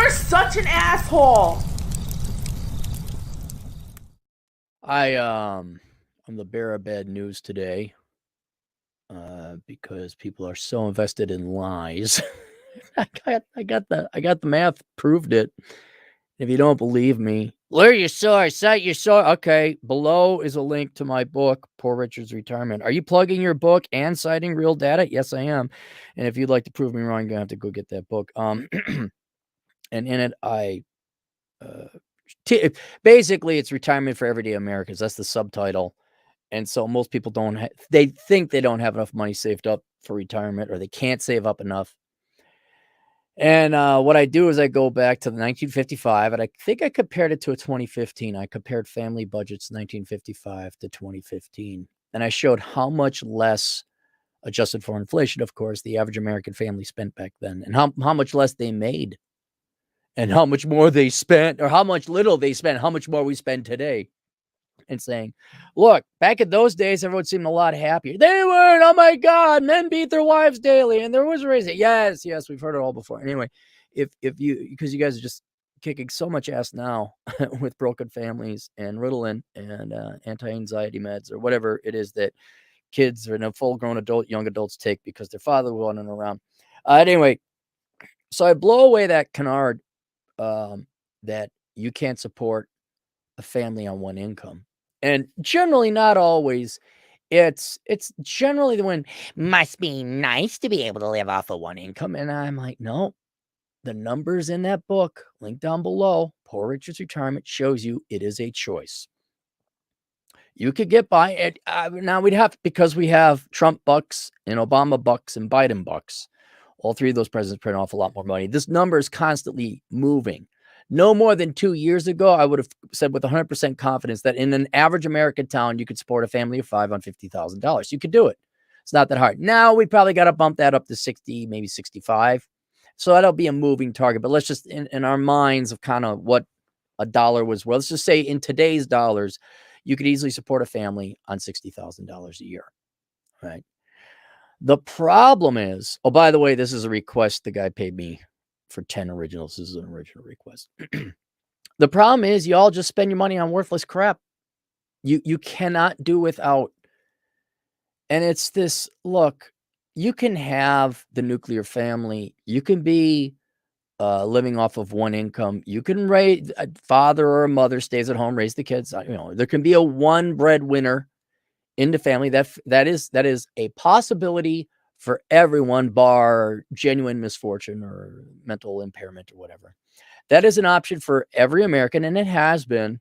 You're such an asshole. I'm the bearer of bad news today, because people are so invested in lies. I got the math proved it. If you don't believe me, where your source, cite your source. Okay, below is a link to my book, Poor Richard's Retirement. Are you plugging your book and citing real data? Yes, I am. And if you'd like to prove me wrong, you're gonna have to go get that book. And in it, uh, basically it's retirement for everyday Americans. That's the subtitle. And so most people they think they don't have enough money saved up for retirement, or they can't save up enough. And what I do is I go back to the 1955, and I think I compared it to a 2015. I compared family budgets 1955 to 2015, and I showed how much less, adjusted for inflation, of course, the average American family spent back then, and how much less they made, and how much more they spent, or how much little they spent, how much more we spend today. And saying, look, back in those days, everyone seemed a lot happier. They weren't. Oh my God, men beat their wives daily, and there was raising. Yes, we've heard it all before. Anyway, if you, because you guys are just kicking so much ass now with broken families and Ritalin and anti-anxiety meds or whatever it is that kids or full-grown young adults take because their father was running around. Anyway, so I blow away that canard, that you can't support a family on one income. And generally, not always. It's generally the one must be nice to be able to live off of one income. And I'm like, no, the numbers in that book, link down below, Poor Richard's Retirement, shows you it is a choice. You could get by it. Now because we have Trump bucks and Obama bucks and Biden bucks. All three of those presidents print off a lot more money. This number is constantly moving. No more than 2 years ago, I would have said with 100% confidence that in an average American town, you could support a family of 5 on $50,000. You could do it. It's not that hard. Now we probably got to bump that up to 60, maybe 65. So that'll be a moving target. But let's just, in our minds of kind of what a dollar was worth, let's just say in today's dollars, you could easily support a family on $60,000 a year, right? The problem is, oh, by the way, this is a request. The guy paid me for 10 originals. This is an original request. The problem is you all just spend your money on worthless crap. You cannot do without. And it's this, look, you can have the nuclear family. You can be living off of one income. You can raise a father or a mother stays at home, raise the kids. There can be a one breadwinner in the family. That is a possibility for everyone, bar genuine misfortune or mental impairment or whatever. That is an option for every American, and it has been,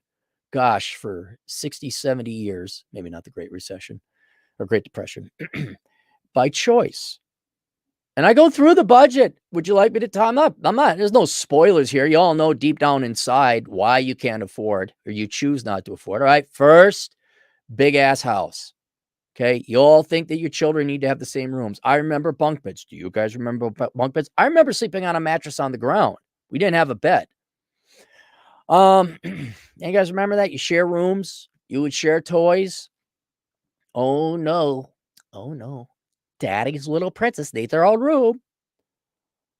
gosh, for 60, 70 years, maybe not the Great Recession or Great Depression, by choice. And I go through the budget. Would you like me to time up? I'm not. There's no spoilers here. You all know deep down inside why you can't afford or you choose not to afford. All right. First, big ass house. Okay. You all think that your children need to have the same rooms. I remember bunk beds. Do you guys remember bunk beds? I remember sleeping on a mattress on the ground. We didn't have a bed. You guys remember that? You share rooms. You would share toys. Oh no. Oh no. Daddy's little princess needs her own room.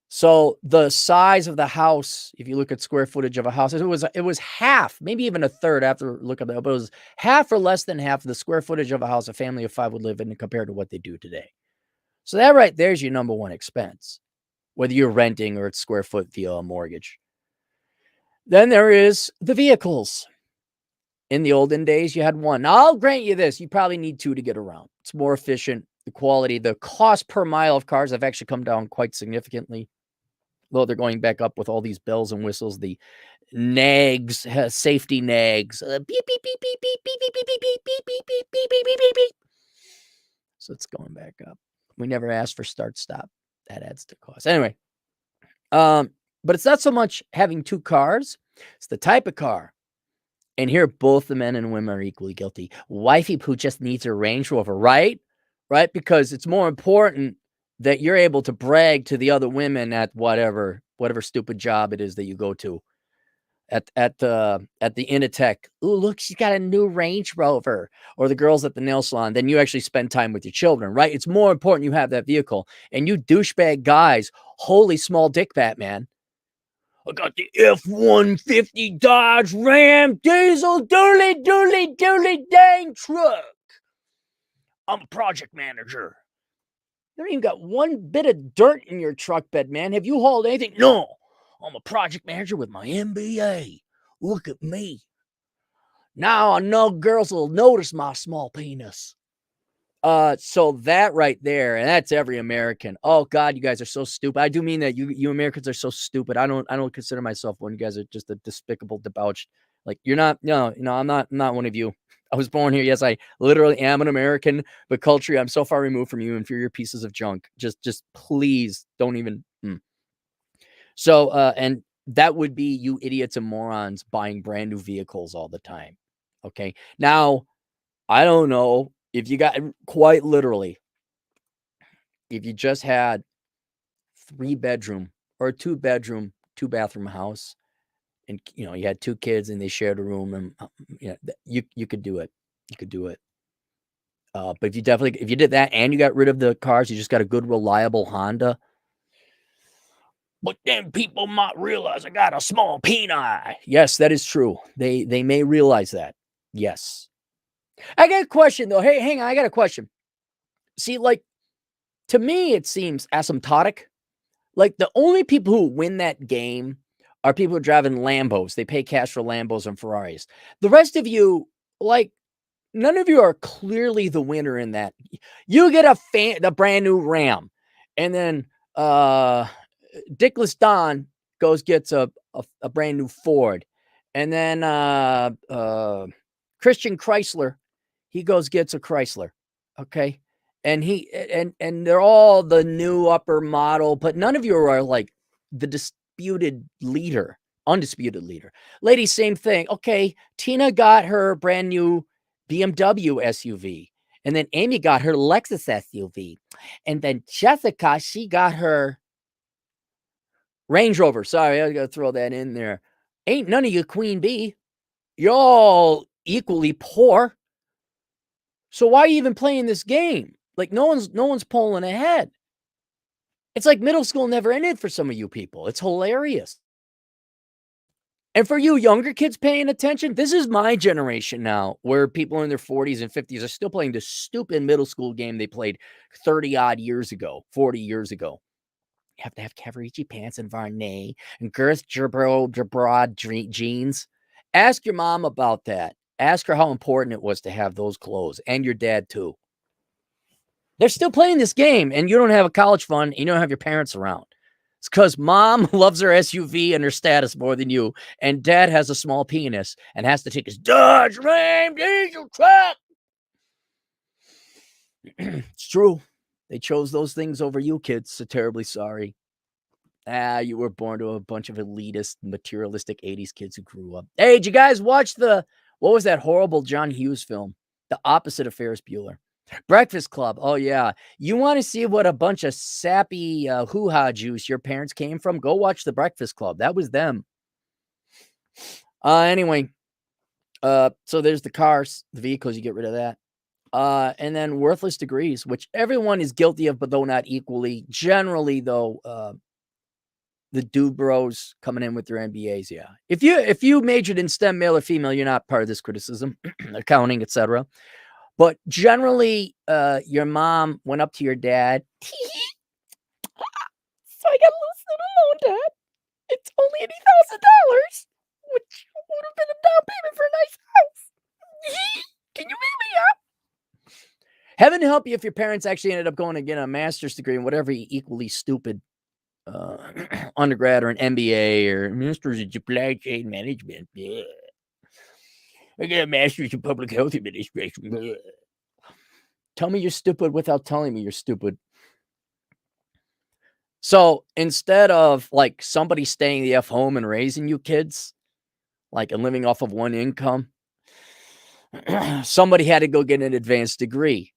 So the size of the house, if you look at square footage of a house, it was half, maybe even a third after look at that, but it was half or less than half of the square footage of a house a family of 5 would live in compared to what they do today. So that right there's your number one expense, whether you're renting or it's square foot via a mortgage. Then there is the vehicles. In the olden days, you had one. Now, I'll grant you this. You probably need 2 to get around. It's more efficient. The quality, the cost per mile of cars have actually come down quite significantly. Though they're going back up with all these bells and whistles, the nags, safety nags. Beep, beep, beep, beep, beep, beep, beep, beep, beep, beep, beep, beep, beep, beep, beep, beep, beep, beep. So it's going back up. We never asked for start stop. That adds to cost. Anyway, but it's not so much having 2 cars. It's the type of car. And here, both the men and women are equally guilty. Wifey who just needs her Range Rover, right? Right? Because it's more important that you're able to brag to the other women at whatever stupid job it is that you go to. At the Initech. Ooh, look, she's got a new Range Rover. Or the girls at the nail salon. Then you actually spend time with your children, right? It's more important you have that vehicle. And you douchebag guys, holy small dick Batman. I got the F-150 Dodge Ram diesel dooley dang truck. I'm a project manager. You don't even got one bit of dirt in your truck bed, man. Have you hauled anything? No. I'm a project manager with my MBA. Look at me. Now I know girls will notice my small penis. So that right there, and that's every American. Oh God, you guys are so stupid. I do mean that you Americans are so stupid. I don't consider myself one. You guys are just a despicable debauched. Like you're not. No, I'm not one of you. I was born here. Yes, I literally am an American, but culturally, I'm so far removed from you inferior pieces of junk. Just please don't even. So, and that would be you idiots and morons buying brand new vehicles all the time. Okay, now I don't know if you got quite literally, if you just had 3-bedroom or a 2-bedroom, 2-bathroom house, and you had 2 kids and they shared a room, and you could do it. You could do it. But if you did that and you got rid of the cars, you just got a good, reliable Honda. But then people might realize I got a small penis. Yes, that is true. They may realize that. Yes. I got a question though. Hey, hang on. I got a question. See, like, to me, it seems asymptotic. Like, the only people who win that game are people who are driving Lambos. They pay cash for Lambos and Ferraris. The rest of you, like, none of you are clearly the winner in that. You get the brand new Ram, and then Dickless Don gets a brand new Ford, and then Christian Chrysler, he gets a Chrysler. Okay. And and they're all the new upper model, but none of you are like the undisputed leader. Lady, same thing. Okay, Tina got her brand new BMW SUV, and then Amy got her Lexus SUV, and then Jessica, she got her Range Rover. Sorry, I gotta throw that in there. Ain't none of you queen bee. You're all equally poor. So why are you even playing this game? Like no one's pulling ahead. It's like middle school never ended for some of you people. It's hilarious. And for you younger kids paying attention, this is my generation now, where people in their 40s and 50s are still playing this stupid middle school game they played 30 odd years ago, 40 years ago. You have to have Cavaricci pants and Varney and girth broad jeans. Ask your mom about that. Ask her how important it was to have those clothes, and your dad too. They're still playing this game, and you don't have a college fund, and you don't have your parents around. It's because mom loves her SUV and her status more than you, and dad has a small penis and has to take his Dodge Ram diesel truck. It's true. They chose those things over you, kids. So terribly sorry. You were born to a bunch of elitist, materialistic 80s kids who grew up. Hey, did you guys watch what was that horrible John Hughes film? The opposite of Ferris Bueller. Breakfast Club. Oh, yeah. You want to see what a bunch of sappy hoo-ha juice your parents came from? Go watch The Breakfast Club. That was them. Anyway, so there's the cars, the vehicles, you get rid of that. And then worthless degrees, which everyone is guilty of, but though not equally. Generally, though, the dude bros coming in with their MBAs, yeah. If you majored in STEM, male or female, you're not part of this criticism, accounting, etc. But generally, your mom went up to your dad. So I got a little student loan, Dad. It's only $80,000, which would have been a down payment for a nice house. Can you meet me up? Heaven help you if your parents actually ended up going to get a master's degree in whatever equally stupid undergrad or an MBA or master's in supply chain management. Yeah. I got a master's in public health administration. Yeah. Tell me you're stupid without telling me you're stupid. So instead of like somebody staying the F home and raising you kids, like and living off of one income, somebody had to go get an advanced degree,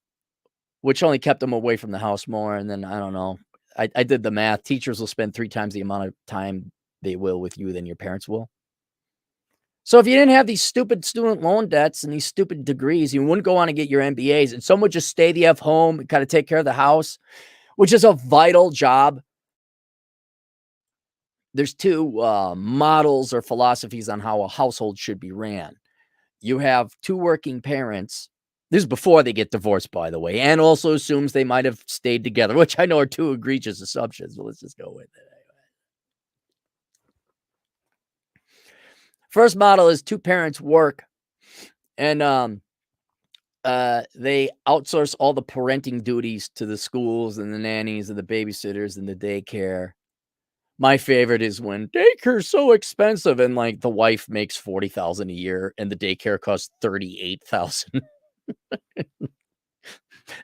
which only kept them away from the house more. And then I don't know. I did the math. Teachers will spend 3 times the amount of time they will with you than your parents will. So if you didn't have these stupid student loan debts and these stupid degrees, you wouldn't go on and get your MBAs, and someone would just stay the F home and kind of take care of the house, which is a vital job there's two models or philosophies on how a household should be ran. You have two working parents. This is before they get divorced, by the way, and also assumes they might have stayed together, which I know are two egregious assumptions, but let's just go with it. First model is two parents work, and they outsource all the parenting duties to the schools and the nannies and the babysitters and the daycare. My favorite is when daycare's so expensive and like the wife makes 40,000 a year and the daycare costs 38,000.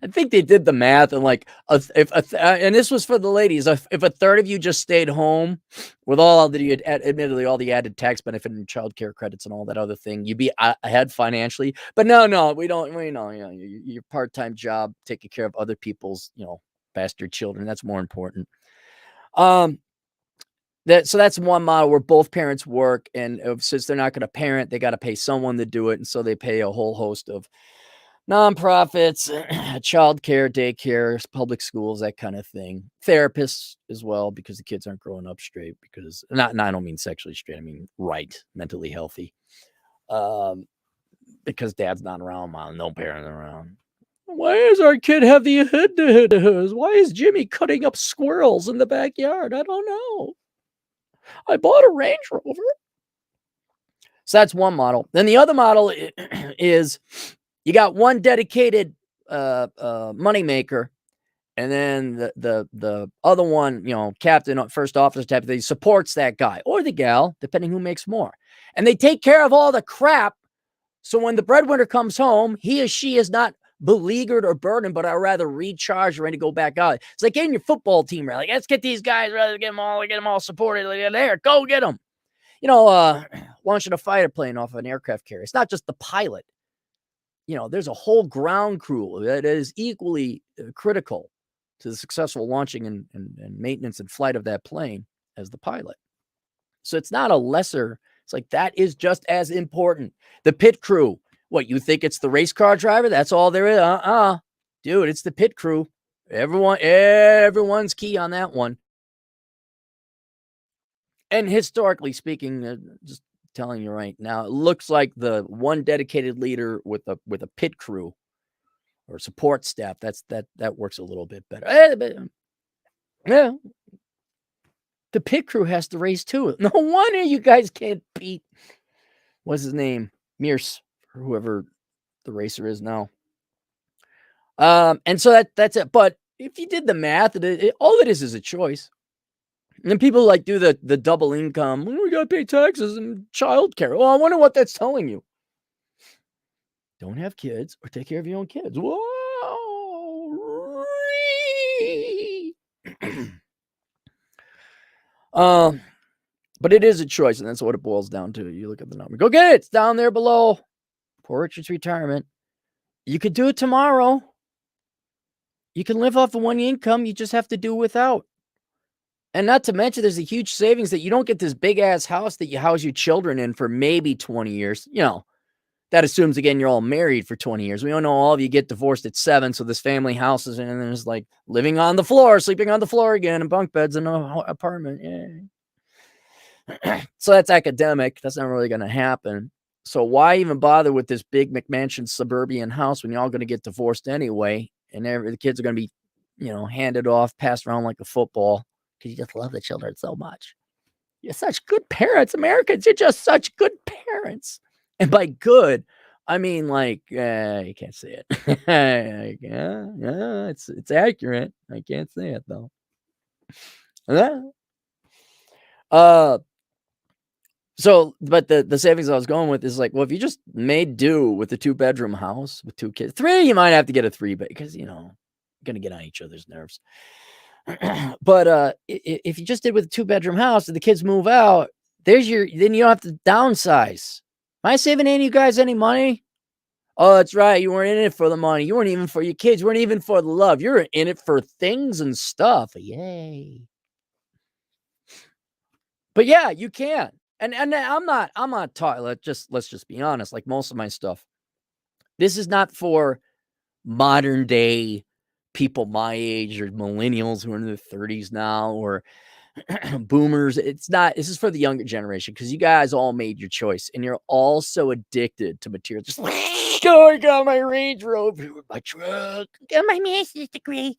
I think they did the math and like and this was for the ladies. If a third of you just stayed home with all the admittedly all the added tax benefit and childcare credits and all that other thing, you'd be ahead financially. But no, we don't. We know, your part-time job taking care of other people's bastard children. That's more important. So that's one model where both parents work, and since they're not going to parent, they got to pay someone to do it, and so they pay a whole host of nonprofits, childcare, daycare, public schools, that kind of thing. Therapists as well, because the kids aren't growing up straight. Because I don't mean sexually straight. I mean right, mentally healthy. Because dad's not around, mom, no parent around. Why does our kid have the head? Why is Jimmy cutting up squirrels in the backyard? I don't know. I bought a Range Rover. So that's one model. Then the other model is you got one dedicated moneymaker, and then the other one, captain, first officer type of thing, supports that guy or the gal, depending who makes more. And they take care of all the crap. So when the breadwinner comes home, he or she is not beleaguered or burdened, but are rather recharged, ready to go back out. It's like getting your football team, right? Like, let's get these guys, rather get them all supported. Like, there, go get them. Launching a fighter plane off an aircraft carrier. It's not just the pilot. There's a whole ground crew that is equally critical to the successful launching and maintenance and flight of that plane as the pilot. So it's not a lesser. It's like that is just as important. The pit crew. What, you think it's the race car driver? That's all there is? Dude, it's the pit crew. Everyone's key on that one. And historically speaking, just telling you right now, it looks like the one dedicated leader with a pit crew or support staff, that works a little bit better. Yeah. The pit crew has to race too. No wonder you guys can't beat what's his name? Mears, or whoever the racer is now. And so that's it. But if you did the math, all it is a choice. And then people like do the double income. We got to pay taxes and childcare. Well, I wonder what that's telling you. Don't have kids or take care of your own kids. Whoa. But it is a choice, and that's what it boils down to. You look at the number. Go get it. It's down there below. Poor Richard's retirement. You could do it tomorrow. You can live off the one income. You just have to do without. And not to mention, there's a huge savings that you don't get this big ass house that you house your children in for maybe 20 years. That assumes, again, you're all married for 20 years. We don't know all of you get divorced at 7. So this family house is in, and there's like living on the floor, sleeping on the floor again, and bunk beds in an apartment. Yeah. So that's academic. That's not really going to happen. So why even bother with this big McMansion suburban house when you're all going to get divorced anyway? And the kids are going to be, handed off, passed around like a football. Because you just love the children so much. You're such good parents, Americans. You're just such good parents. And by good, I mean like, you can't say it. Yeah, it's accurate. I can't say it though. So, but the savings I was going with is like, well, if you just made do with the 2-bedroom house with 2 kids, 3, you might have to get a 3-bed because gonna get on each other's nerves. But if you just did with a 2-bedroom house and the kids move out, then you don't have to downsize. Am I saving any of you guys any money? Oh, that's right. You weren't in it for the money. You weren't even for your kids. You weren't even for the love. You're in it for things and stuff. Yay. But yeah, you can. And I'm not talking. Let's just be honest. Like most of my stuff, this is not for modern day people my age or millennials who are in their 30s now, or boomers. It's not, this is for the younger generation because you guys all made your choice and you're all so addicted to material. Just like, oh, I got my Range Rover, my truck, I got my master's degree.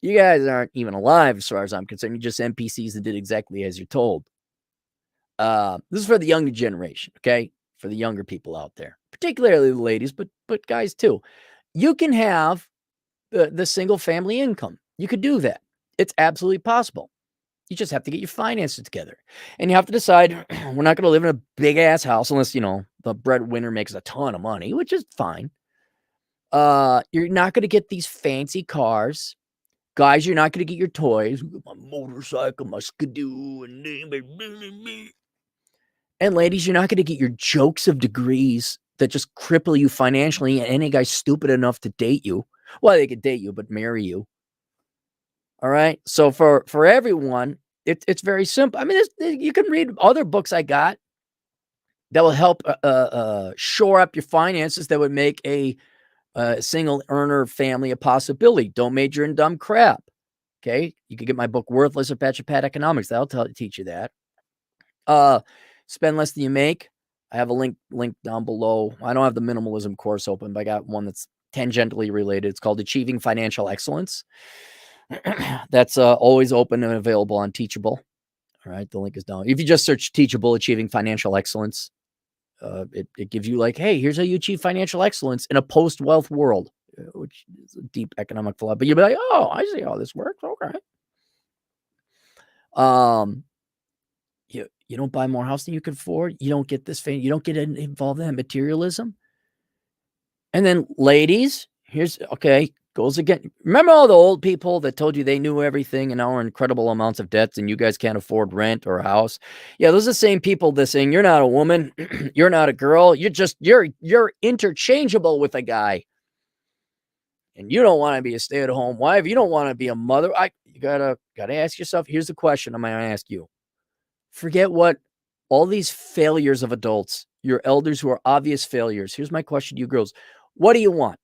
You guys aren't even alive as far as I'm concerned. You're just NPCs that did exactly as you're told. This is for the younger generation, okay? For the younger people out there, particularly the ladies, but guys too. You can have the single family income. You could do that. It's absolutely possible. You just have to get your finances together. And you have to decide, we're not going to live in a big ass house unless, the breadwinner makes a ton of money, which is fine. You're not going to get these fancy cars. Guys, you're not going to get your toys. My motorcycle, my skidoo, and ladies, you're not going to get your jokes of degrees that just cripple you financially and any guy stupid enough to date you. Well, they could date you, but marry you. All right. So for everyone, it's very simple. I mean, you can read other books I got that will help shore up your finances that would make a single earner family a possibility. Don't major in dumb crap. Okay. You can get my book, Worthless or Patch Economics. That'll teach you that. Spend less than you make. I have a link down below. I don't have the minimalism course open, but I got one that's tangentially related. It's called Achieving Financial Excellence. That's always open and available on Teachable. All right. The link is down. If you just search Teachable, Achieving Financial Excellence, it gives you like, hey, here's how you achieve financial excellence in a post-wealth world, which is a deep economic philosophy. But you'll be like, oh, I see how this works. Okay. You don't buy more house than you can afford. You don't get this fame. You don't get involved in that materialism. And then ladies, goes again. Remember all the old people that told you they knew everything and now are incredible amounts of debts and you guys can't afford rent or a house? Yeah, those are the same people that saying you're not a woman, you're not a girl, you're interchangeable with a guy. And you don't want to be a stay-at-home wife. You don't want to be a mother. You gotta ask yourself. Here's the question I'm gonna ask you. Forget what all these failures of adults, your elders who are obvious failures. Here's my question to you girls. What do you want?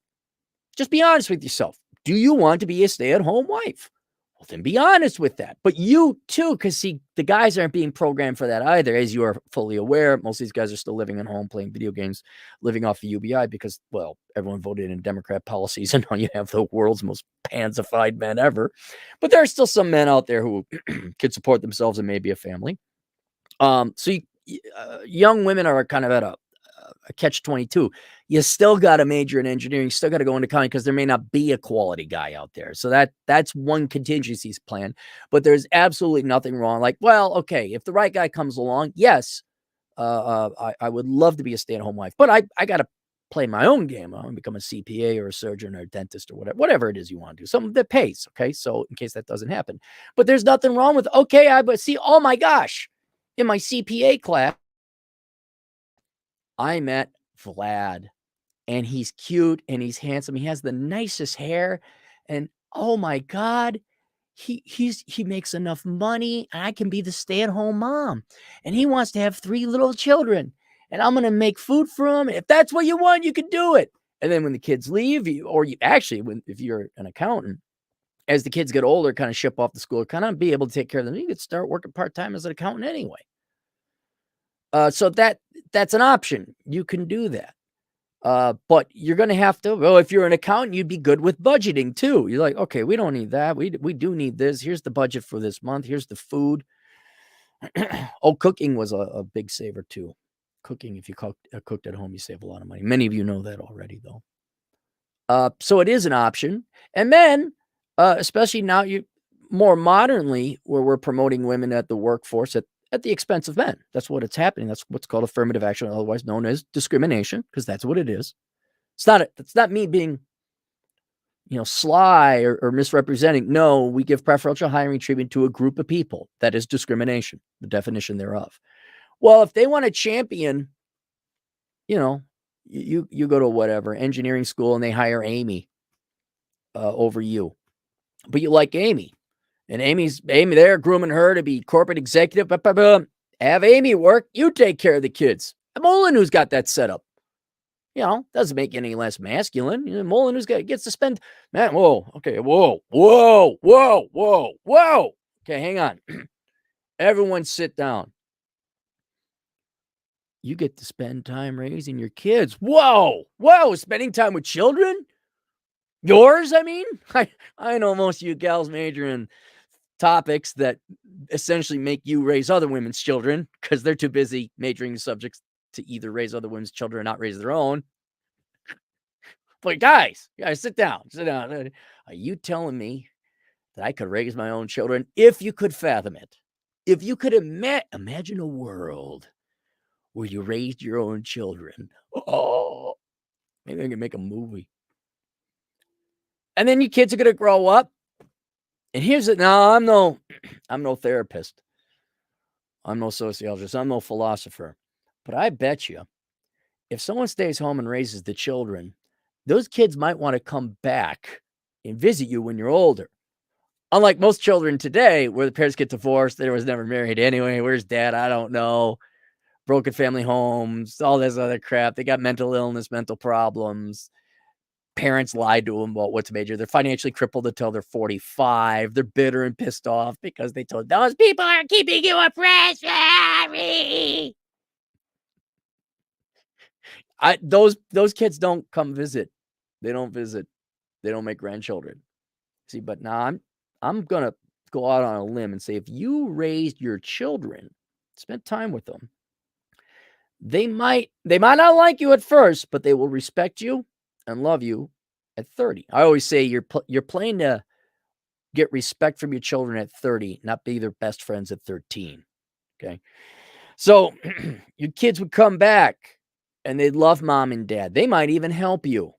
Just be honest with yourself. Do you want to be a stay-at-home wife? Well, then be honest with that. But you too, because see, the guys aren't being programmed for that either, as you are fully aware. Most of these guys are still living at home, playing video games, living off of UBI because, well, everyone voted in Democrat policies, and now you have the world's most pansified men ever. But there are still some men out there who could support themselves and maybe a family. Young women are kind of at a catch-22. You still got to major in engineering. You still got to go into accounting because there may not be a quality guy out there. So that's one contingency plan. But there's absolutely nothing wrong. Like, well, okay, if the right guy comes along, yes, I would love to be a stay-at-home wife. But I got to play my own game. I want to become a CPA or a surgeon or a dentist or whatever it is you want to do. Something that pays, okay? So in case that doesn't happen. But there's nothing wrong with, okay, but see, oh my gosh, in my CPA class, I met Vlad, and he's cute and he's handsome. He has the nicest hair, and oh my God, he makes enough money, and I can be the stay-at-home mom. And he wants to have 3 little children, and I'm gonna make food for him. If that's what you want, you can do it. And then when the kids leave, if you're an accountant, as the kids get older, kind of ship off to school, kind of be able to take care of them. You could start working part-time as an accountant anyway. So that's an option. You can do that. But you're going to have to, well, if you're an accountant, you'd be good with budgeting too. You're like, okay, we don't need that. We do need this. Here's the budget for this month. Here's the food. Cooking was a big saver too. Cooking, if you cooked at home, you save a lot of money. Many of you know that already though. So it is an option. And then, especially now more modernly, where we're promoting women at the workforce at the expense of men. That's what it's happening. That's what's called affirmative action, otherwise known as discrimination, because that's what it is. It's not me being, sly or misrepresenting. No, we give preferential hiring treatment to a group of people. That is discrimination, the definition thereof. Well, if they want to champion, you go to whatever engineering school and they hire Amy over you, but you like Amy. And Amy there grooming her to be corporate executive. Have Amy work. You take care of the kids. Mullen, who's got that set up, doesn't make you any less masculine. Mullen, gets to spend, man. Whoa. Okay. Whoa. Okay, hang on. Everyone sit down. You get to spend time raising your kids. Whoa! Whoa! Spending time with children? Yours, I mean? I know most of you gals major in topics that essentially make you raise other women's children because they're too busy majoring in subjects to either raise other women's children or not raise their own. But guys, sit down. Sit down. Are you telling me that I could raise my own children if you could fathom it? If you could imagine a world where you raised your own children. Oh, maybe I can make a movie. And then your kids are going to grow up. And here's it. Now, I'm no therapist. I'm no sociologist. I'm no philosopher. But I bet you if someone stays home and raises the children, those kids might want to come back and visit you when you're older. Unlike most children today, where the parents get divorced, they was never married anyway. Where's dad? I don't know. Broken family homes, all this other crap. They got mental illness, mental problems. Parents lied to them about what to major. They're financially crippled until they're 45. They're bitter and pissed off because they told those people are keeping you oppressed. Those kids don't come visit. They don't visit. They don't make grandchildren. See, but now I'm gonna go out on a limb and say if you raised your children, spent time with them, they might not like you at first, but they will respect you and love you at 30. I always say you're playing to get respect from your children at 30, not be their best friends at 13. Okay. So your kids would come back and they'd love mom and dad. They might even help you.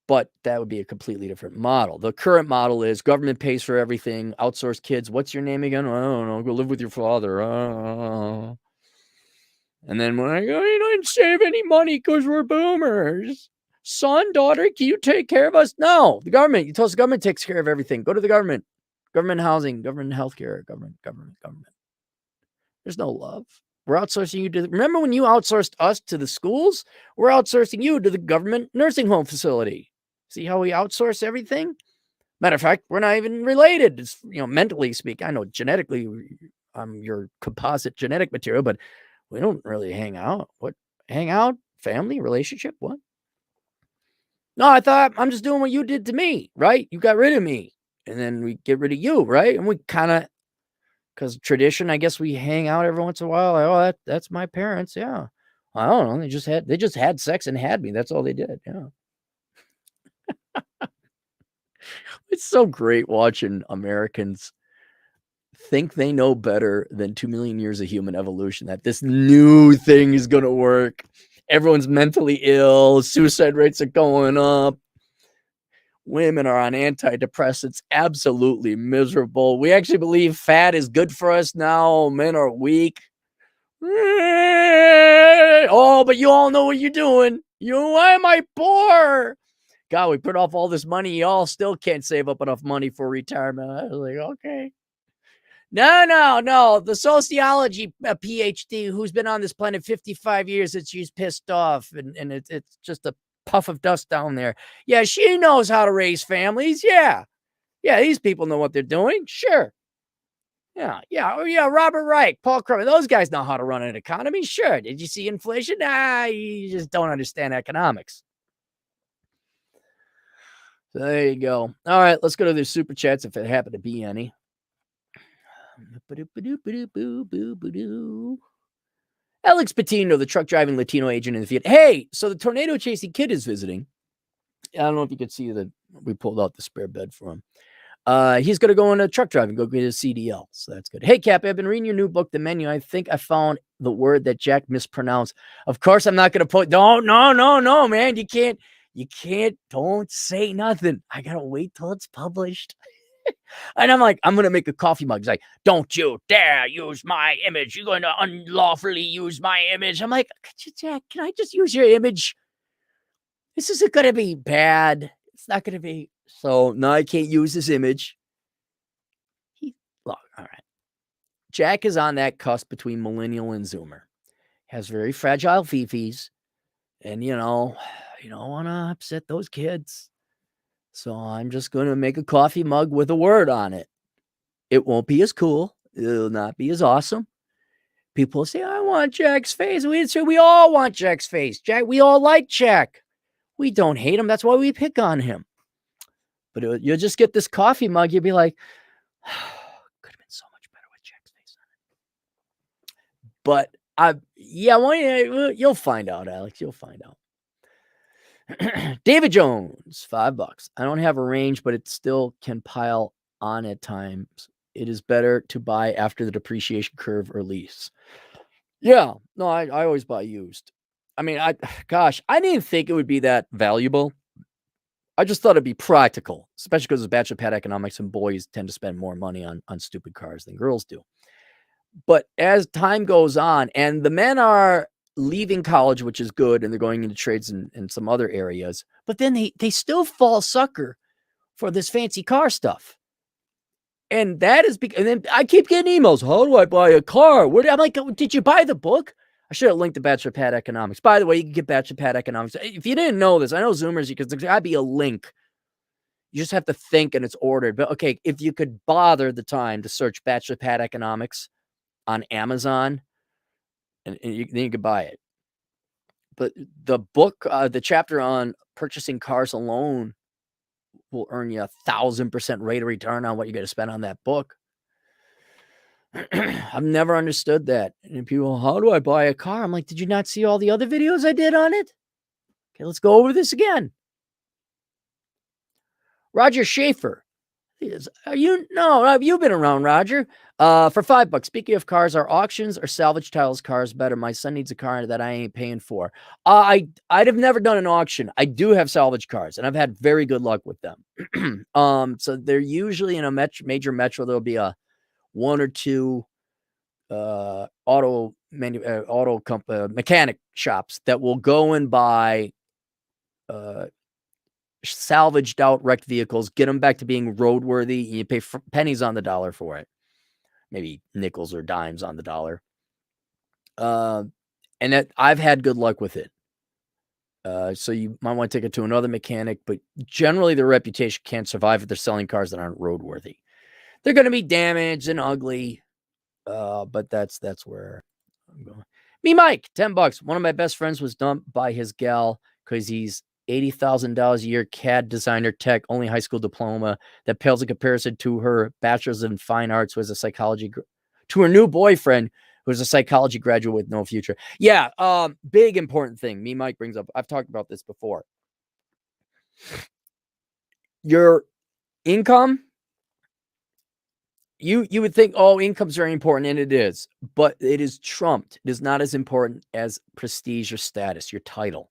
But that would be a completely different model. The current model is government pays for everything, outsource kids. What's your name again? I don't know. Go live with your father. And then when I go, you don't save any money because we're boomers. Son, daughter, can you take care of us? No, the government. You told us the government takes care of everything. Go to the government. Government housing, government healthcare, government. There's no love. We're outsourcing you to, remember when you outsourced us to the schools? We're outsourcing you to the government nursing home facility. See how we outsource everything? Matter of fact, we're not even related. It's, mentally speaking. I know genetically, I'm your composite genetic material, but we don't really hang out. What? Hang out? Family? Relationship? What? No, I thought I'm just doing what you did to me, right? You got rid of me. And then we get rid of you, right? And we kind of, because tradition, I guess we hang out every once in a while. Like, oh, that's my parents. Yeah. I don't know. They just had sex and had me. That's all they did. Yeah. It's so great watching Americans think they know better than 2 million years of human evolution, that this new thing is going to work. Everyone's mentally ill. Suicide rates are going up. Women are on antidepressants. Absolutely miserable. We actually believe fat is good for us now. Men are weak. Oh, but you all know what you're doing. Why am I poor? God, we put off all this money. Y'all still can't save up enough money for retirement. I was like, okay. No. The sociology PhD who's been on this planet 55 years that she's pissed off and it's just a puff of dust down there. Yeah, she knows how to raise families. Yeah, these people know what they're doing. Sure. Yeah. Robert Reich, Paul Krugman, those guys know how to run an economy. Sure. Did you see inflation? Nah, you just don't understand economics. So there you go. All right, let's go to the super chats if it happened to be any. Alex Patino, the truck driving Latino agent in the field. Hey, so the tornado chasing kid is visiting. I don't know if you could see that we pulled out the spare bed for him. He's going to go into truck driving, go get his CDL. So that's good. Hey, Cap, I've been reading your new book, The Menu. I think I found the word that Jack mispronounced. Of course, I'm not going to put, no, man. You can't, don't say nothing. I got to wait till it's published. And I'm like, I'm going to make a coffee mug. He's like, don't you dare use my image. You're going to unlawfully use my image. I'm like, Jack, can I just use your image? This isn't going to be bad. It's not going to be. So no, I can't use this image. Look, all right. Jack is on that cusp between millennial and Zoomer. Has very fragile fifis. And, you don't want to upset those kids. So I'm just going to make a coffee mug with a word on it. It won't be as cool. It'll not be as awesome. People say, I want Jack's face. We all want Jack's face. Jack, we all like Jack. We don't hate him. That's why we pick on him. But you'll just get this coffee mug. You'll be like, could have been so much better with Jack's face on it. But you'll find out, Alex. You'll find out. David Jones, $5. I don't have a range, but it still can pile on at times. It is better to buy after the depreciation curve or lease. Yeah, no, I always buy used. I mean, I didn't think it would be that valuable. I just thought it'd be practical, especially because it's bachelor pad economics and boys tend to spend more money on stupid cars than girls do. But as time goes on and the men are leaving college, which is good, and they're going into trades in some other areas, but then they still fall sucker for this fancy car stuff. And that is because, and then I keep getting emails. How do I buy a car? I'm like, did you buy the book? I should have linked to Bachelor Pad Economics. By the way, you can get Bachelor Pad Economics. If you didn't know this, I know Zoomers, because there's got to be a link. You just have to think and it's ordered. But okay, if you could bother the time to search Bachelor Pad Economics on Amazon, and then you could buy it. But the book, the chapter on purchasing cars alone will earn you 1,000% rate of return on what you're going to spend on that book. I've never understood that. And people, how do I buy a car? I'm like, did you not see all the other videos I did on it? Okay, let's go over this again. Roger Schaefer. You've been around, Roger. For $5. Speaking of cars, are auctions or salvage titles cars better? My son needs a car that I ain't paying for. I'd have never done an auction. I do have salvage cars, and I've had very good luck with them. So they're usually in a major metro. There'll be a one or two mechanic shops that will go and buy salvaged out wrecked vehicles, get them back to being roadworthy. You pay pennies on the dollar for it, maybe nickels or dimes on the dollar. And that I've had good luck with it. So you might want to take it to another mechanic, but generally their reputation can't survive if they're selling cars that aren't roadworthy. They're going to be damaged and ugly. But that's where I'm going. Me, Mike, $10. One of my best friends was dumped by his gal because he's $80,000 a year CAD designer tech, only high school diploma that pales in comparison to her bachelor's in fine arts, who has a psychology, to her new boyfriend, who is a psychology graduate with no future. Yeah, big important thing. Me, Mike brings up. I've talked about this before. Your income. You would think, oh, income's very important, and it is, but it is trumped. It is not as important as prestige or status, your title.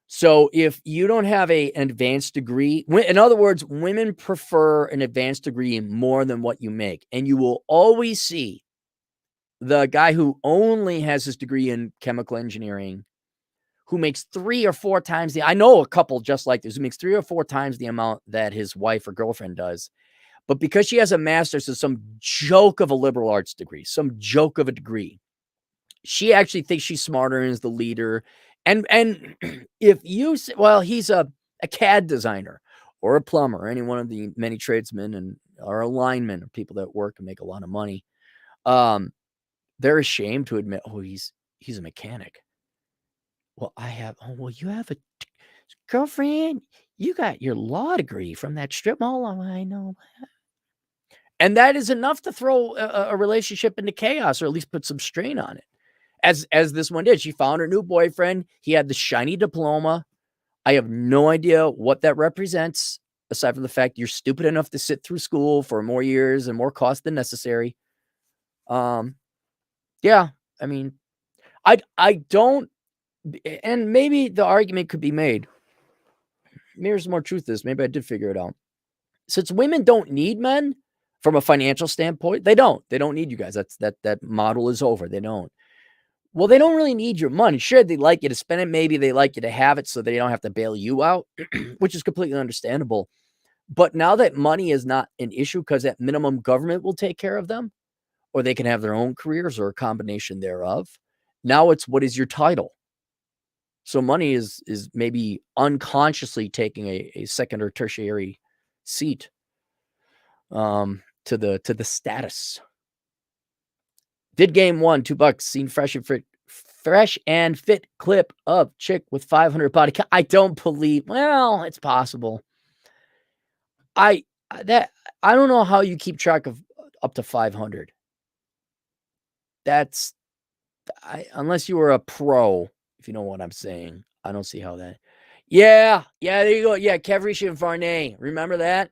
So if you don't have an advanced degree, in other words, women prefer an advanced degree more than what you make. And you will always see the guy who only has his degree in chemical engineering, who makes 3 or 4 times I know a couple just like this, who makes 3 or 4 times the amount that his wife or girlfriend does. But because she has a master's of some joke of a liberal arts degree, some joke of a degree, she actually thinks she's smarter and is the leader. And if you say, well, he's a CAD designer or a plumber, or any one of the many tradesmen or a lineman, or people that work and make a lot of money, they're ashamed to admit, oh, he's a mechanic. Well, you have a girlfriend. You got your law degree from that strip mall. I know. And that is enough to throw a relationship into chaos, or at least put some strain on it. As this one did. She found her new boyfriend. He had the shiny diploma. I have no idea what that represents, aside from the fact you're stupid enough to sit through school for more years and more cost than necessary. Yeah, I mean, I don't, and maybe the argument could be made. Maybe there's more truth to this. Maybe I did figure it out. Since women don't need men from a financial standpoint, they don't need you guys. That model is over. They don't. Well, they don't really need your money. Sure, they like you to spend it. Maybe they like you to have it so they don't have to bail you out, which is completely understandable. But now that money is not an issue, because at minimum government will take care of them, or they can have their own careers or a combination thereof. Now it's, what is your title? So money is maybe unconsciously taking a second or tertiary seat. to the status. Did game one, $2. Seen fresh and fit clip of chick with 500 body count. I don't believe. Well, it's possible. I don't know how you keep track of up to 500. That's unless you were a pro, if you know what I'm saying. I don't see how that. Yeah, there you go. Yeah, Kevrish and Varney. Remember that?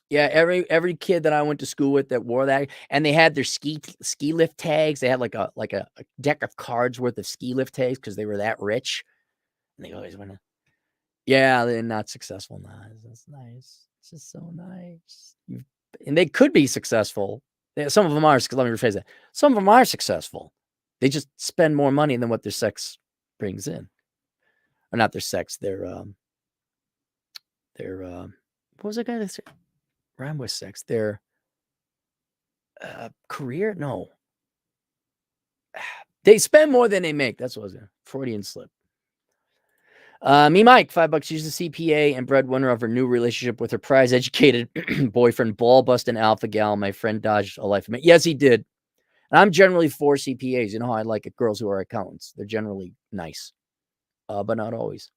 Yeah, every kid that I went to school with that wore that, and they had their ski lift tags. They had like a deck of cards worth of ski lift tags because they were that rich. And they always went. Yeah, they're not successful now. That's nice. It's just so nice. And they could be successful. Some of them are. Let me rephrase that. Some of them are successful. They just spend more money than what their sex brings in, or not their sex. Their what was that guy that rhyme with sex? Their career? No. They spend more than they make. That's what was it. Freudian slip. Me, Mike, $5. She's a CPA and breadwinner of her new relationship with her prize-educated boyfriend, ball-busting alpha gal. My friend dodged a life of me. Yes, he did. And I'm generally for CPAs. You know how I like it, girls who are accountants. They're generally nice, but not always.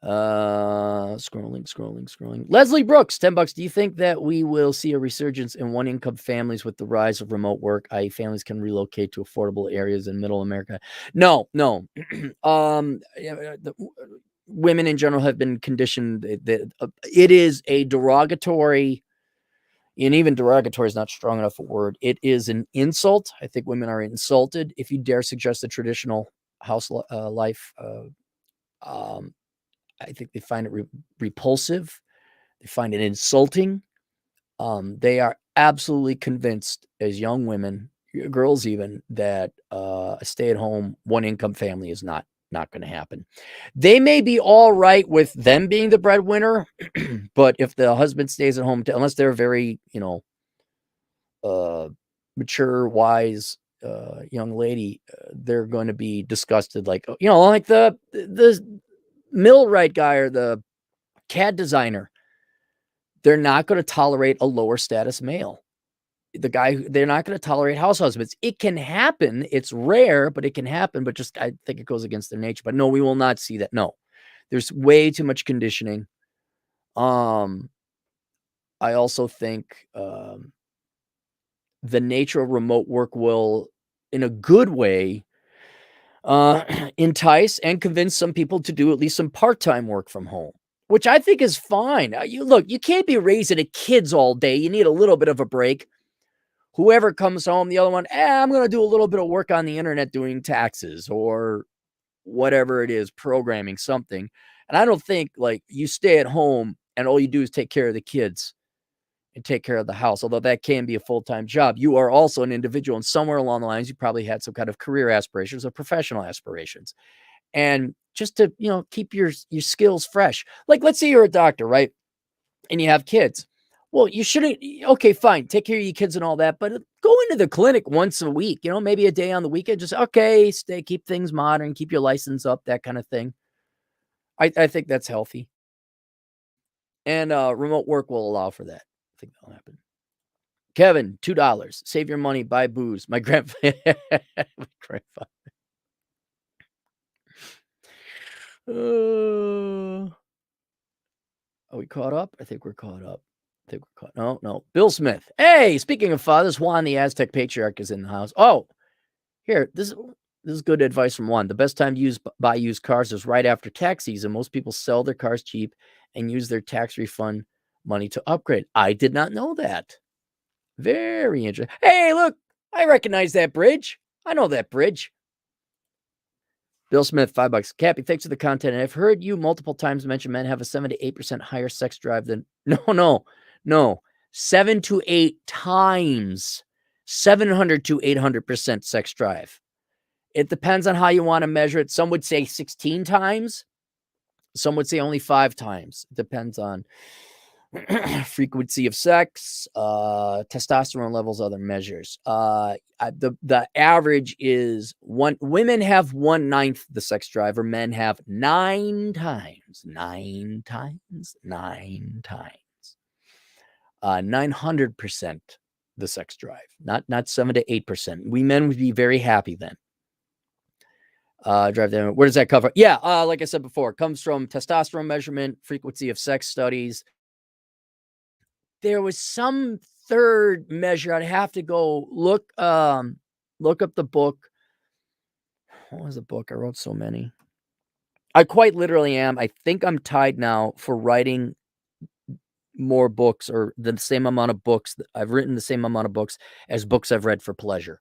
Scrolling. Leslie Brooks, $10. Do you think that we will see a resurgence in one-income families with the rise of remote work, i.e. families can relocate to affordable areas in middle America? No. Women in general have been conditioned that it is a derogatory, and even derogatory is not strong enough a word. It is an insult. I think women are insulted if you dare suggest a traditional house life. I think they find it repulsive. They find it insulting. They are absolutely convinced as young women, girls even, that a stay-at-home one-income family is not going to happen. They may be all right with them being the breadwinner, but if the husband stays at home, unless they're very, mature, wise young lady, they're going to be disgusted. Like, like the millwright guy or the CAD designer, they're not going to tolerate a lower status male. They're not going to tolerate house husbands. It can happen. It's rare, but it can happen. But I think it goes against their nature. But no, we will not see that. No, there's way too much conditioning. I also think the nature of remote work will, in a good way, entice and convince some people to do at least some part-time work from home, which I think is fine. You can't be raising kids all day. You need a little bit of a break. Whoever comes home, the other one, I'm going to do a little bit of work on the internet doing taxes or whatever it is, programming something. And I don't think you stay at home and all you do is take care of the kids and take care of the house, although that can be a full-time job. You are also an individual, and somewhere along the lines, you probably had some kind of career aspirations or professional aspirations. And just to, keep your skills fresh. Like, let's say you're a doctor, right? And you have kids. Well, you shouldn't, okay, fine, take care of your kids and all that, but go into the clinic once a week, maybe a day on the weekend, just, okay, keep things modern, keep your license up, that kind of thing. I think that's healthy. And remote work will allow for that. I think that'll happen. Kevin, $2. Save your money, buy booze. My grandfather. Are we caught up? I think we're caught up. No. Bill Smith. Hey, speaking of fathers, Juan, the Aztec patriarch, is in the house. Oh, here, this is good advice from Juan. The best time to buy used cars is right after tax season. Most people sell their cars cheap and use their tax refund money to upgrade. I did not know that. Very interesting. Hey, look, I recognize that bridge. I know that bridge. Bill Smith, $5. Cappy, thanks for the content. And I've heard you multiple times mention men have a 7 to 8% higher sex drive than no. 7 to 8 times. 700 to 800% sex drive. It depends on how you want to measure it. Some would say 16 times. Some would say only 5 times. It depends on frequency of sex, testosterone levels, other measures. The average is women have 1/9 the sex drive, or men have 9 times. 9 times. 900% the sex drive, not 7 to 8%. We men would be very happy then. Drive them. Where does that cover? Yeah, like I said before, it comes from testosterone measurement, frequency of sex studies. There was some third measure. I'd have to go look up the book. What was the book? I wrote so many. I quite literally am. I think I'm tied now for writing more books, or the same amount of books. I've written the same amount of books as books I've read for pleasure,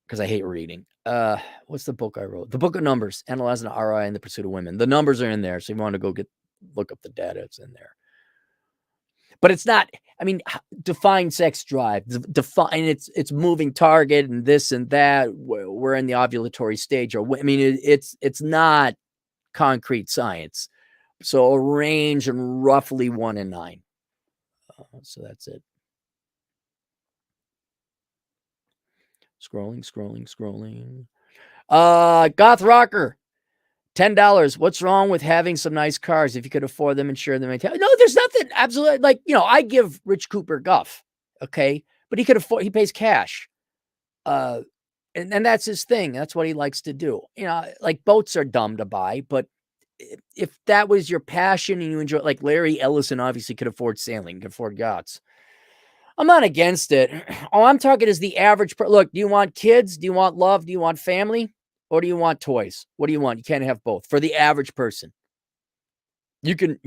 because I hate reading. What's the book I wrote? The Book of Numbers, Analyzing the ROI in the Pursuit of Women. The numbers are in there, so if you want to go look up the data, it's in there. But it's not, I mean, define sex drive, define it's moving target and this and that. We're in the ovulatory stage, or I mean, it's not concrete science. So a range and roughly 1 in 9. So that's it. Scrolling. Goth Rocker, $10. What's wrong with having some nice cars if you could afford them and share them? No, there's nothing. Absolutely. Like, I give Rich Cooper guff. Okay. But he pays cash. And that's his thing. That's what he likes to do. Like, boats are dumb to buy, but if that was your passion and you enjoy, like Larry Ellison obviously could afford sailing, could afford yachts. I'm not against it. All I'm talking is the average. Look, do you want kids? Do you want love? Do you want family? Or do you want toys? What do you want? You can't have both. For the average person, you can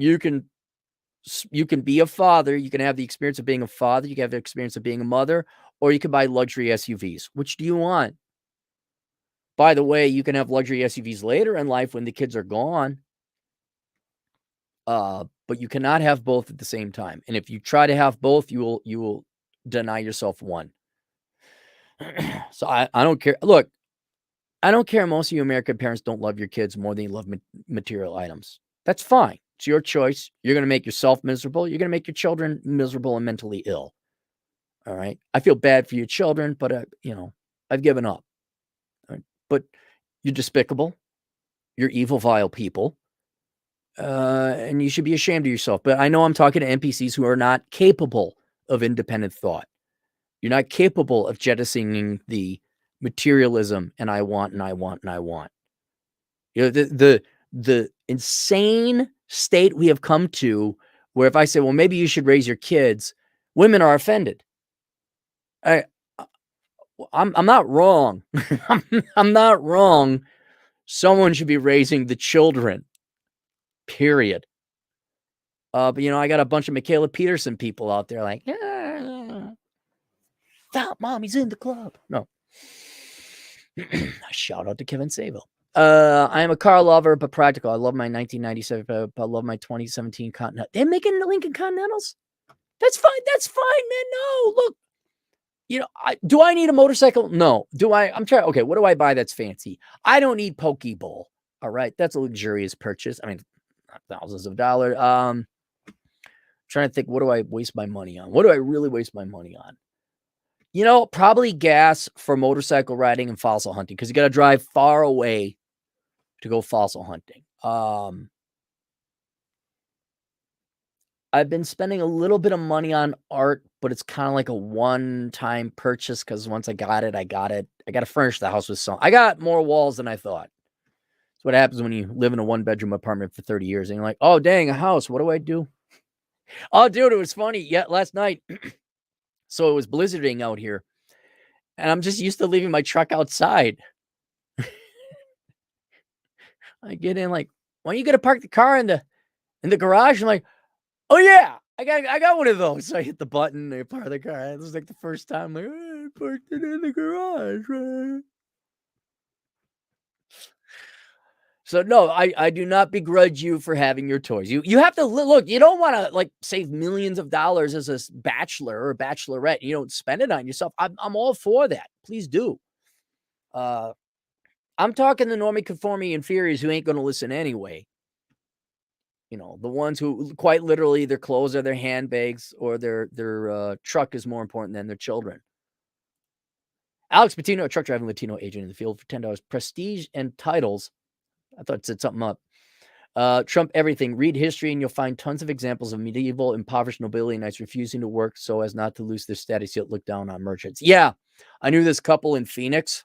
be a father. You can have the experience of being a father. You can have the experience of being a mother, or you can buy luxury SUVs. Which do you want? By the way, you can have luxury SUVs later in life when the kids are gone. But you cannot have both at the same time. And if you try to have both, you will deny yourself one. So I don't care. Look, I don't care. Most of you American parents don't love your kids more than you love material items. That's fine. It's your choice. You're going to make yourself miserable. You're going to make your children miserable and mentally ill. All right. I feel bad for your children, but I've given up. Right? But you're despicable. You're evil, vile people. And you should be ashamed of yourself. But I know I'm talking to NPCs who are not capable of independent thought. You're not capable of jettisoning the materialism and I want. The insane state we have come to, where if I say, well, maybe you should raise your kids, women are offended. I'm not wrong. I'm not wrong. Someone should be raising the children. Period. But I got a bunch of Michaela Peterson people out there like, stop, mommy's in the club. No. Shout out to Kevin Sabo. I am a car lover, but practical. I love my 1997, but I love my 2017 Continental. They're making the Lincoln Continentals? That's fine. That's fine, man. No, look. Do I need a motorcycle? No. I'm trying. Okay, what do I buy that's fancy? I don't need Pokeball. All right, that's a luxurious purchase. I mean, thousands of dollars. Trying to think, what do I waste my money on? What do I really waste my money on? Probably gas for motorcycle riding and fossil hunting, because you got to drive far away to go fossil hunting. I've been spending a little bit of money on art, but it's kind of like a one-time purchase, because once I got it. I got to furnish the house with some. I got more walls than I thought. That's what happens when you live in a one-bedroom apartment for 30 years. And you're like, oh, dang, a house. What do I do? Oh, dude, it was funny. Yeah, last night. So it was blizzarding out here. And I'm just used to leaving my truck outside. I get in like, why are you going to park the car in the garage? I'm like, oh yeah, I got one of those. So I hit the button, they park the car. It was like the first time, like, I parked it in the garage. Right? So no, I do not begrudge you for having your toys. You have to look. You don't want to like save millions of dollars as a bachelor or bachelorette. You don't spend it on yourself. I'm all for that. Please do. I'm talking the normie, conforming inferiors who ain't going to listen anyway. The ones who quite literally their clothes are their handbags, or their truck is more important than their children. Alex Patino, a truck driving Latino agent in the field for $10. Prestige and titles. I thought it said something up. Trump everything. Read history and you'll find tons of examples of medieval impoverished nobility knights refusing to work so as not to lose their status yet look down on merchants. Yeah, I knew this couple in Phoenix.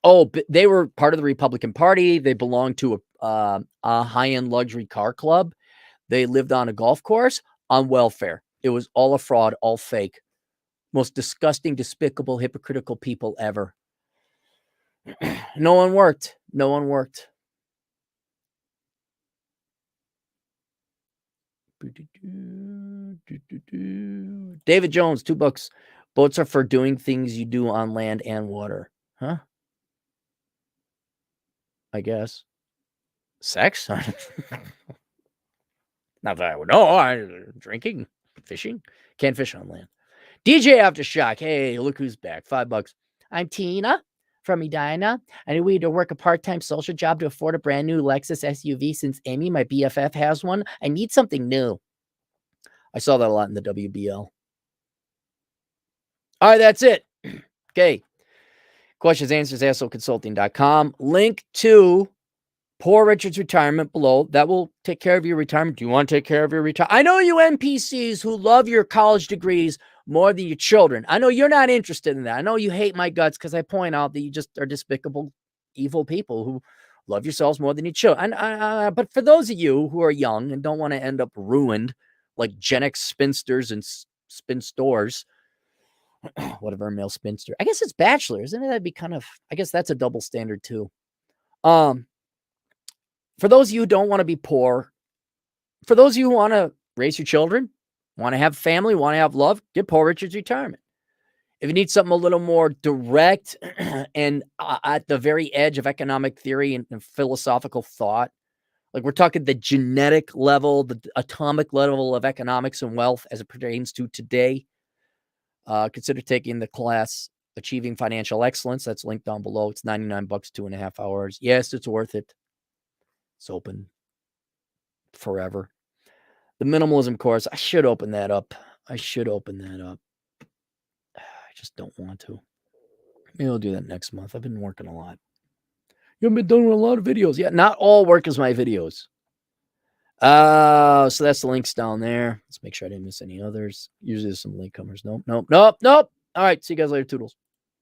Oh, they were part of the Republican Party. They belonged to a high-end luxury car club. They lived on a golf course on welfare. It was all a fraud, all fake. Most disgusting, despicable, hypocritical people ever. No one worked. No one worked. David Jones, $2. Boats are for doing things you do on land and water. Huh? I guess. Sex? Not that I would know. Drinking, fishing. Can't fish on land. DJ Aftershock. Hey, look who's back. $5. I'm Tina from Edina. I knew we had to work a part-time social job to afford a brand new Lexus SUV since Amy, my BFF, has one. I need something new. I saw that a lot in the WBL. All right, that's it. Okay. Questions, answers, assholeconsulting.com. Link to Poor Richard's retirement below. That will take care of your retirement. Do you want to take care of your retirement? I know you NPCs who love your college degrees more than your children. I know you're not interested in that. I know you hate my guts because I point out that you just are despicable, evil people who love yourselves more than your children. But for those of you who are young and don't want to end up ruined like Gen X spinsters and spinsters, whatever, male spinster. I guess it's bachelor, isn't it? That'd be kind of, I guess that's a double standard too. For those of you who don't want to be poor, for those of you who want to raise your children, want to have family, want to have love, get Poor Richard's Retirement. If you need something a little more direct and at the very edge of economic theory and philosophical thought, like we're talking the genetic level, the atomic level of economics and wealth as it pertains to today, consider taking the class Achieving Financial Excellence. That's linked down below. It's $99, 2.5 hours. Yes, it's worth it. It's open forever. The minimalism course, I should open that up. I just don't want to. Maybe I'll do that next month. I've been working a lot. You haven't been doing a lot of videos. Yeah, not all work is my videos. So that's the links down there. Let's make sure I didn't miss any others. Usually there's some late comers. Nope. All right. See you guys later. Toodles.